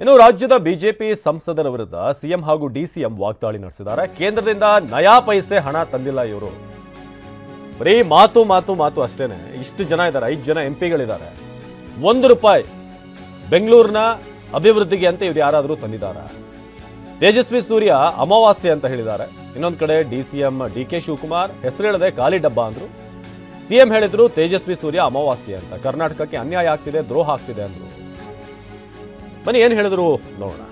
ಇನ್ನು ರಾಜ್ಯದ ಬಿಜೆಪಿ ಸಂಸದರ ವಿರುದ್ಧ ಸಿಎಂ ಹಾಗೂ ಡಿಸಿಎಂ ವಾಗ್ದಾಳಿ ನಡೆಸಿದ್ದಾರೆ. ಕೇಂದ್ರದಿಂದ ನಯಾ ಪೈಸೆ ಹಣ ತಂದಿಲ್ಲ ಇವರು. ಬರೀ ಮಾತು ಮಾತು ಮಾತು ಅಷ್ಟೇನೆ. ಇಷ್ಟು ಜನ ಇದ್ದಾರೆ, 5 ಜನ ಎಂಪಿಗಳಿದ್ದಾರೆ. 1 ರೂಪಾಯಿ ಬೆಂಗಳೂರಿನ ಅಭಿವೃದ್ಧಿಗೆ ಅಂತ ಇವ್ರು ಯಾರಾದರೂ ತಂದಿದ್ದಾರ? ತೇಜಸ್ವಿ ಸೂರ್ಯ ಅಮಾವಾಸ್ಯೆ ಅಂತ ಹೇಳಿದ್ದಾರೆ. ಇನ್ನೊಂದು ಕಡೆ ಡಿಸಿಎಂ ಡಿಕೆ ಶಿವಕುಮಾರ್ ಹೆಸರು ಹೇಳದೆ ಖಾಲಿ ಡಬ್ಬ ಅಂದ್ರು. ಸಿಎಂ ಹೇಳಿದ್ರು ತೇಜಸ್ವಿ ಸೂರ್ಯ ಅಮಾವಾಸ್ಯೆ ಅಂತ. ಕರ್ನಾಟಕಕ್ಕೆ ಅನ್ಯಾಯ ಆಗ್ತಿದೆ, ದ್ರೋಹ ಆಗ್ತಿದೆ ಅಂದ್ರು. ಬನ್ನಿ ಏನ್ ಹೇಳಿದ್ರು ನೋಡೋಣ.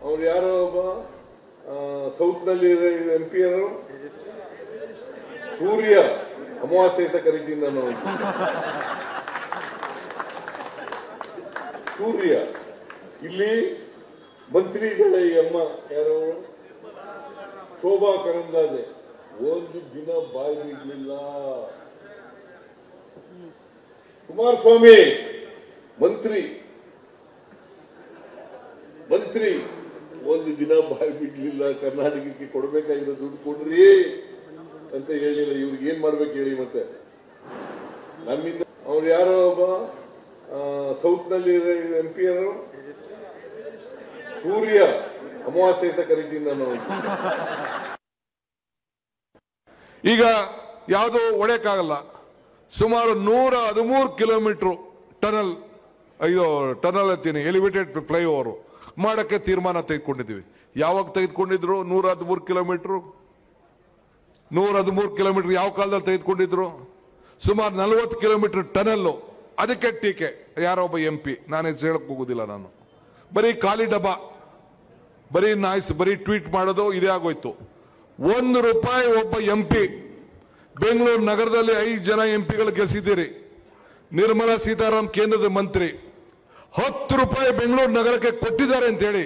ಅವ್ರು ಯಾರೋ ಒಬ್ಬ ಸೌತ್ ನಲ್ಲಿ ಎಂಪಿ ಸೂರ್ಯ ಅಮಾವಾಸ್ಯೆ ಅಂತ ಕರಿತೀನಿ ನಾನು. ಸೂರ್ಯ ಇಲ್ಲಿ ಮಂತ್ರಿಗಳ ಈ ಅಮ್ಮ ಯಾರು ಶೋಭಾ ಕರಂದ್ಲಾಜೆ ಒಂದು ದಿನ ಬಾಯಿ ಬಿಡ್ಲಿಲ್ಲ. ಕುಮಾರಸ್ವಾಮಿ ಮಂತ್ರಿ ಒಂದು ದಿನ ಬಾಯಿ ಬಿಡ್ಲಿಲ್ಲ. ಕರ್ನಾಟಕಕ್ಕೆ ಕೊಡ್ಬೇಕಾಗಿರೋ ದುಡ್ಡು ಕೊಡ್ರಿ ಅಂತ ಹೇಳಿಲ್ಲ. ಇವ್ರಿಗೆ ಏನ್ ಮಾಡ್ಬೇಕು ಹೇಳಿ. ಮತ್ತೆ ನಮ್ಮಿಂದ ಅವ್ರು ಯಾರೋ ಒಬ್ಬ ಸೌತ್ ನಲ್ಲಿ ಎಂಪಿ ಸೂರ್ಯ ಅಮಾವಾಸ್ಯೆ ಅಂತ ಕರಿತೀನಿ ನಾನು. ಈಗ ಯಾವುದು ಒಡೆಯಕ್ಕಾಗಲ್ಲ. ಸುಮಾರು 113 ಕಿಲೋಮೀಟರ್ ಟನಲ್ ಅಂತೀನಿ, ಎಲಿವೇಟೆಡ್ ಫ್ಲೈಓವರ್ ಮಾಡಕ್ಕೆ ತೀರ್ಮಾನ ತೆಗೆದುಕೊಂಡಿದ್ದೀವಿ. ಯಾವಾಗ ತೆಗೆದುಕೊಂಡಿದ್ರು? 113 ಕಿಲೋಮೀಟರ್ ಯಾವ ಕಾಲದಲ್ಲಿ ತೆಗೆದುಕೊಂಡಿದ್ರು? ಸುಮಾರು 40 ಕಿಲೋಮೀಟರ್ ಟನಲ್ಲು. ಅದಕ್ಕೆ ಟೀಕೆ ಯಾರೋ ಒಬ್ಬ ಎಂಪಿ, ನಾನು ಹೆಸರು ಹೇಳಕ್ ಹೋಗುದಿಲ್ಲ. ನಾನು ಬರೀ ಖಾಲಿ ಡಬ್ಬ, ಬರೀ ನಾಯ್ಸ್, ಬರೀ ಟ್ವೀಟ್ ಮಾಡೋದು ಇದೇ ಆಗೋಯ್ತು. 1 ರೂಪಾಯಿ ಒಬ್ಬ ಎಂಪಿ. ಬೆಂಗಳೂರು ನಗರದಲ್ಲಿ 5 ಜನ ಎಂಪಿಗಳು ಗೆಲ್ಲಿಸಿದ್ದೀರಿ. ನಿರ್ಮಲಾ ಸೀತಾರಾಮನ್ ಕೇಂದ್ರದ ಮಂತ್ರಿ 10 ರೂಪಾಯಿ ಬೆಂಗಳೂರು ನಗರಕ್ಕೆ ಕೊಟ್ಟಿದ್ದಾರೆ ಅಂತ ಹೇಳಿ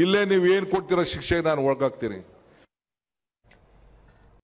ಇಲ್ಲೇ ನೀವು ಏನ್ ಕೊಡ್ತೀರೋ ಶಿಕ್ಷೆಗೆ ನಾನು ಒಳಗಾಗ್ತೀನಿ.